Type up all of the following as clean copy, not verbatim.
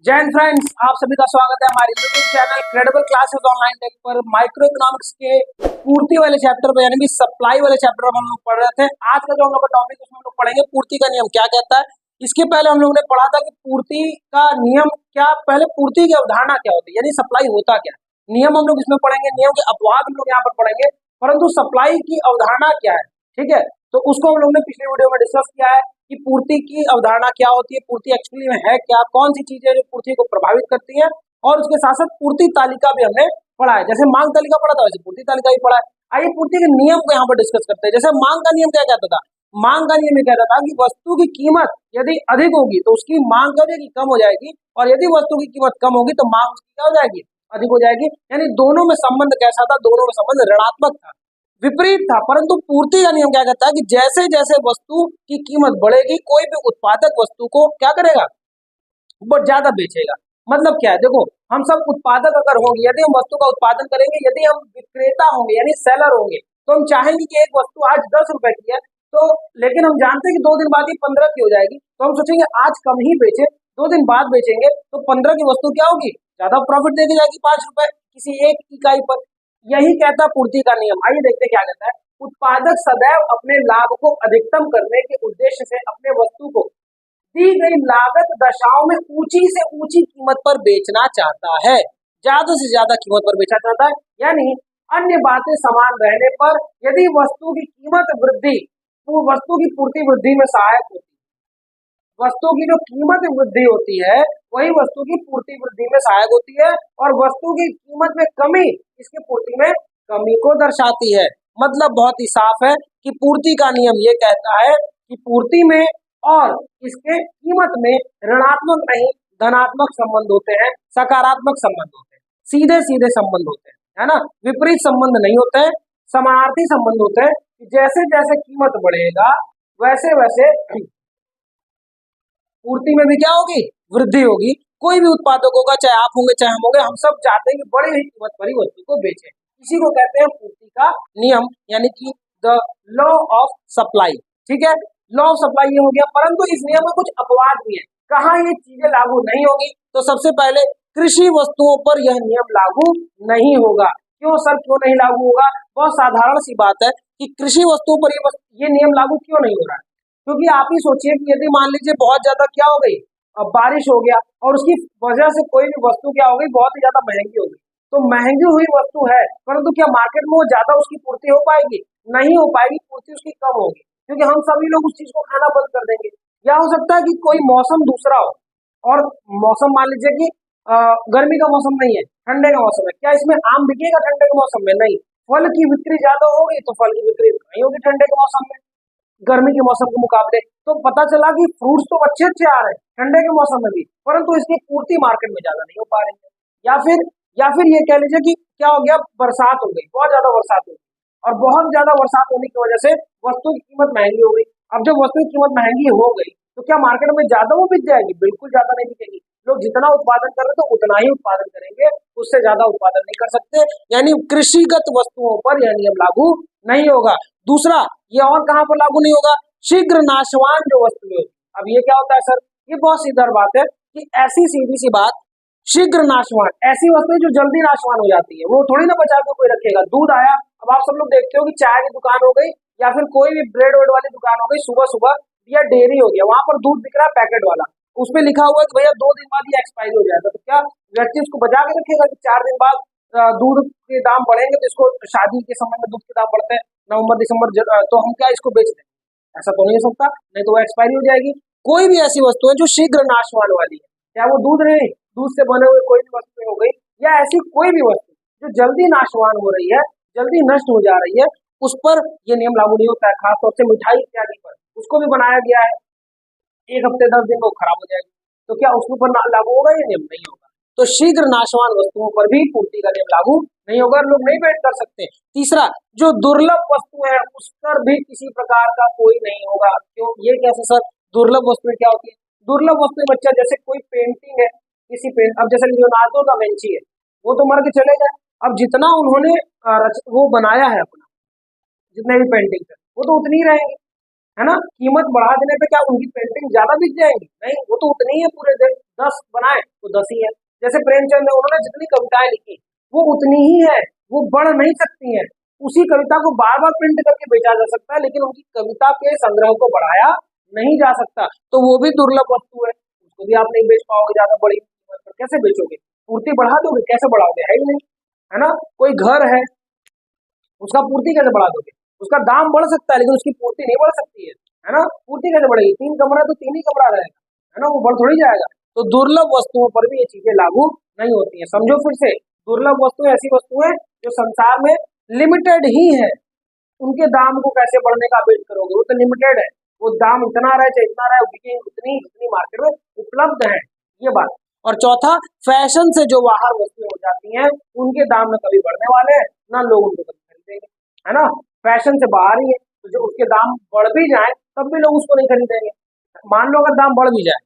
जय हिंद फ्रेंड्स, आप सभी का स्वागत है हमारे YouTube channel credible classes online tech पर। माइक्रो इकोनॉमिक्स के पूर्ति वाले चैप्टर पर यानी कि सप्लाई वाले चैप्टर पर हम लोग पढ़ रहे थे। आज का जो हम लोग का टॉपिक उसमें हम लोग पढ़ेंगे पूर्ति का नियम क्या कहता है। इसके पहले हम लोगों ने पढ़ा था कि पूर्ति का नियम क्या, पहले पूर्ति की अवधारणा क्या होती है यानी सप्लाई होता क्या। नियम हम लोग इसमें पढ़ेंगे, नियम के अपवाद हम लोग यहाँ पर पढ़ेंगे, परंतु सप्लाई की अवधारणा क्या है, ठीक है, तो उसको हम लोग ने पिछले वीडियो में डिस्कस किया है कि पूर्ति की अवधारणा क्या होती है, पूर्ति एक्चुअली में है क्या, कौन सी चीजें जो पूर्ति को प्रभावित करती है, और उसके साथ साथ पूर्ति तालिका भी हमने पढ़ा है। जैसे मांग तालिका पढ़ा था वैसे पूर्ति तालिका भी पढ़ा है। आइए पूर्ति के नियम को यहाँ पर डिस्कस करते हैं। जैसे मांग का नियम क्या कहता था, मांग का नियम ये कहता था कि वस्तु की कीमत यदि अधिक होगी तो उसकी मांग क्या हो जाएगी, कम हो जाएगी, और यदि वस्तु की कीमत कम होगी तो मांग उसकी क्या हो जाएगी, अधिक हो जाएगी। यानी दोनों में संबंध कैसा था, दोनों में संबंध ऋणात्मक था, विपरीत था। परंतु पूर्ति का नियम क्या कहता है कि जैसे जैसे वस्तु की कीमत बढ़ेगी कोई भी उत्पादक वस्तु को क्या करेगा, बहुत ज्यादा बेचेगा। मतलब क्या है, देखो हम सब उत्पादक अगर होंगे, यदि हम वस्तु का उत्पादन करेंगे, यदि हम विक्रेता होंगे यानी सेलर होंगे, तो हम चाहेंगे कि एक वस्तु आज 10 रुपए की है, तो लेकिन हम जानते हैं कि 2 दिन बाद ही 15 की हो जाएगी, तो हम सोचेंगे आज कम ही बेचे, 2 दिन बाद बेचेंगे तो 15 की वस्तु क्या होगी, ज्यादा प्रॉफिट देके जाएगी 5 रुपए किसी एक इकाई पर। यही कहता है पूर्ति का नियम। आइए देखते क्या कहता है। उत्पादक सदैव अपने लाभ को अधिकतम करने के उद्देश्य से अपने वस्तु को दी गई लागत दशाओं में ऊंची से ऊंची कीमत पर बेचना चाहता है, ज्यादा से ज्यादा कीमत पर बेचना चाहता है। यानी अन्य बातें समान रहने पर यदि वस्तु की कीमत वृद्धि वस्तु की पूर्ति वृद्धि में सहायक होती है, वस्तु की जो कीमत वृद्धि होती है वही वस्तु की पूर्ति वृद्धि में सहायक होती है, और वस्तु की कीमत में कमी इसके पूर्ति में कमी को दर्शाती है। मतलब बहुत ही साफ है कि पूर्ति का नियम ये कहता है कि पूर्ति में और इसके कीमत में ऋणात्मक नहीं धनात्मक संबंध होते हैं, सकारात्मक संबंध होते हैं, सीधे सीधे संबंध होते हैं, है ना, विपरीत संबंध नहीं होते हैं, समानार्थी संबंध होते हैं। जैसे जैसे कीमत बढ़ेगा वैसे वैसे पूर्ति में भी क्या होगी, वृद्धि होगी। कोई भी उत्पादक होगा, चाहे आप होंगे चाहे हम होंगे, हम सब चाहते हैं कि बड़ी ही कीमत पर ही वस्तु को बेचें। इसी को कहते हैं पूर्ति का नियम यानी कि द लॉ ऑफ सप्लाई। ठीक है, लॉ ऑफ सप्लाई ये हो गया। परंतु इस नियम में कुछ अपवाद भी है। कहाँ ये चीजें लागू नहीं होगी, तो सबसे पहले कृषि वस्तुओं पर यह नियम लागू नहीं होगा। क्यों सर, क्यों नहीं लागू होगा? बहुत साधारण सी बात है कि कृषि वस्तुओं पर ये नियम लागू क्यों नहीं हो रहा है। क्योंकि आप ही सोचिए कि यदि मान लीजिए बहुत ज्यादा क्या हो गई, बारिश हो गया, और उसकी वजह से कोई भी वस्तु क्या हो गई, बहुत ही ज्यादा महंगी हो गई, तो महंगी हुई वस्तु है, परंतु क्या मार्केट में वो ज्यादा उसकी पूर्ति हो पाएगी? नहीं हो पाएगी, पूर्ति उसकी कम होगी, क्योंकि हम सभी लोग उस चीज को खाना बंद कर देंगे। या हो सकता है कि कोई मौसम दूसरा हो, और मौसम मान लीजिए कि गर्मी का मौसम नहीं है, ठंडे का मौसम है, क्या इसमें आम बिकेगा ठंडे के मौसम में? नहीं। फल की बिक्री ज्यादा होगी तो फल की बिक्री नहीं होगी ठंडे के मौसम में, गर्मी के मौसम के मुकाबले। तो पता चला कि फ्रूट्स तो अच्छे अच्छे आ रहे हैं ठंडे के मौसम में भी, परंतु इसकी पूर्ति मार्केट में ज्यादा नहीं हो पा रही है। या फिर ये कह लीजिए कि क्या हो गया, बरसात हो गई, बहुत ज्यादा बरसात हो गई, और बहुत ज्यादा बरसात होने की वजह से वस्तु की कीमत महंगी हो गई। अब जब वस्तु की कीमत महंगी हो गई तो क्या मार्केट में ज्यादा वो बिक जाएगी? बिल्कुल ज्यादा नहीं बिकेगी। लोग जितना उत्पादन कर रहे हैं तो उतना ही उत्पादन करेंगे, उससे ज्यादा उत्पादन नहीं कर सकते। यानी कृषिगत वस्तुओं पर यह नियम लागू नहीं होगा। दूसरा, ये और कहां पर लागू नहीं होगा, शीघ्र नाशवान जो वस्तुएं होती। अब ये क्या होता है सर, ये बहुत सीधा बात है कि ऐसी सीधी सी बात, शीघ्र नाशवान ऐसी वस्तुएं जो जल्दी नाशवान हो जाती है, वो थोड़ी ना बचा के कोई रखेगा। दूध आया, अब आप सब लोग देखते हो कि चाय की दुकान हो गई या फिर कोई भी ब्रेड वेड वाली दुकान हो गई, सुबह सुबह, या डेयरी हो गया, वहां पर दूध बिक रहा है पैकेट वाला, उसमें लिखा हुआ है कि भैया 2 दिन बाद ये एक्सपायरी हो जाएगा। तो क्या व्यक्ति उसको बचा के रखेगा कि 4 दिन बाद दूध के दाम बढ़ेंगे तो इसको, शादी के समय में दूध के दाम बढ़ते हैं नवंबर दिसंबर, तो हम क्या इसको बेच दें? ऐसा तो नहीं हो सकता, नहीं तो वो एक्सपायरी हो जाएगी। कोई भी ऐसी वस्तु है जो शीघ्र नाशवान वाली है, चाहे वो दूध रहे, दूध से बने हुए कोई भी वस्तु हो गई, या ऐसी कोई भी वस्तु जो जल्दी नाशवान हो रही है, जल्दी नष्ट हो जा रही है, उस पर यह नियम लागू नहीं होता है। खासतौर से मिठाई इत्यादि पर, उसको भी बनाया गया है 1 हफ्ते 10 दिन में वो खराब हो जाएगी, तो क्या उसके ऊपर लागू होगा? ये नियम नहीं होगा। तो शीघ्र नाशवान वस्तुओं पर भी पूर्ति का नियम लागू नहीं होगा, लोग नहीं वेट कर सकते। तीसरा, जो दुर्लभ वस्तु है उस पर भी किसी प्रकार का कोई नहीं होगा। क्यों, ये कैसे सर? दुर्लभ वस्तुएं क्या होती है? दुर्लभ वस्तुएं बच्चा, जैसे कोई पेंटिंग है, अब जैसे लियोनार्डो दा विंची है, वो तो मर के चले गए। अब जितना उन्होंने वो बनाया है अपना, जितने भी पेंटिंग है, वो तो उतनी ही रहेंगी, है ना। कीमत बढ़ा देने पे क्या उनकी पेंटिंग ज्यादा बिक जाएंगी? नहीं, वो तो उतनी ही है पूरे 10 बनाए तो 10 ही है। जैसे प्रेमचंद है, उन्होंने जितनी कविताएं लिखी वो उतनी ही है, वो बढ़ नहीं सकती है। उसी कविता को बार बार प्रिंट करके बेचा जा सकता है, लेकिन उनकी कविता के संग्रह को बढ़ाया नहीं जा सकता। तो वो भी दुर्लभ वस्तु है, उसको भी आप नहीं बेच पाओगे ज्यादा बड़ी कीमत पर। कैसे बेचोगे? पूर्ति बढ़ा दोगे? कैसे बढ़ाओगे? है ही नहीं, है ना। कोई घर है, उसका पूर्ति कैसे बढ़ा दोगे? उसका दाम बढ़ सकता है लेकिन उसकी पूर्ति नहीं बढ़ सकती है ना। पूर्ति कैसे बढ़ेगी? 3 कमरा तो 3 ही कमरा रहेगा, है ना, वो बढ़ थोड़ी जाएगा। तो दुर्लभ वस्तुओं पर भी ये चीजें लागू नहीं होती है। समझो फिर से, दुर्लभ वस्तुएं ऐसी वस्तुएं जो संसार में लिमिटेड ही है, उनके दाम को कैसे बढ़ने का वेट करोगे? वो तो लिमिटेड है, वो दाम इतना रहे चाहे इतना रहे, बिके उतनी जितनी मार्केट में उपलब्ध है, ये बात। और चौथा, फैशन से जो बाहर वस्तुएं हो जाती हैं उनके दाम में कभी बढ़ने वाले हैं ना, लोग उनको कभी खरीदेंगे, है ना। फैशन से बाहर ही है, तो जो उसके दाम बढ़ भी जाए तब भी लोग उसको नहीं खरीदेंगे। मान लो अगर दाम बढ़ भी जाए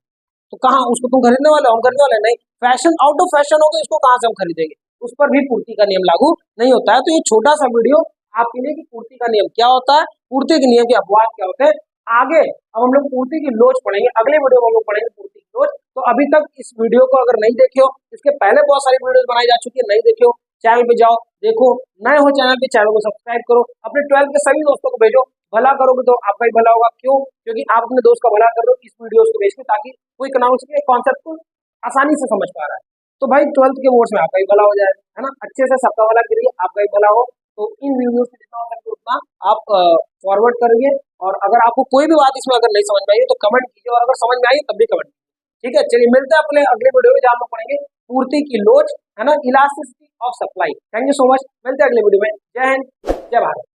तो कहाँ उसको तुम खरीदने वाले हो? हम खरीदने वाले नहीं। फैशन आउट ऑफ फैशन हो गई, उसको कहाँ से हम खरीदेंगे? उस पर भी पूर्ति का नियम लागू नहीं होता है। तो ये छोटा सा वीडियो आपके लिए कि पूर्ति का नियम क्या होता है, पूर्ति के नियम के अपवाद क्या होते हैं। आगे अब हम लोग पूर्ति की लोच पढ़ेंगे, अगले वीडियो में हम लोग पढ़ेंगे पूर्ति की लोच। तो अभी तक इस वीडियो को अगर नहीं देखे हो, इसके पहले बहुत सारी वीडियोस बनाई जा चुकी है, नहीं देखे हो चैनल पे जाओ देखो, नए हो चैनल पे चैनल को सब्सक्राइब करो, अपने 12th के सभी दोस्तों को भेजो। भला करोगे तो आपका ही भला होगा। क्यों? क्योंकि आप अपने दोस्त का भला कर रहे हो इस वीडियोस को भेज के, ताकि वो इकोनॉमिक्स के कॉन्सेप्ट को आसानी से समझ पा रहा है। तो भाई 12th के बोर्ड्स में आपका ही भला हो जाए, है ना, अच्छे से सबका भला करिए, आपका ही भला हो। तो इन वीडियोस में जितना हो सके उतना आप फॉरवर्ड करिए, और अगर आपको कोई भी बात इसमें अगर नहीं समझ में आई तो कमेंट कीजिए, और अगर समझ में आई तब भी कमेंट कीजिए। ठीक है, चलिए मिलते हैं अपने अगले वीडियो में, जहाँ हम पढ़ेंगे पूर्ति की लोच, है ना, elasticity of supply. Thank you so much, मिलते हैं अगले वीडियो में। जय हिंद, जय भारत।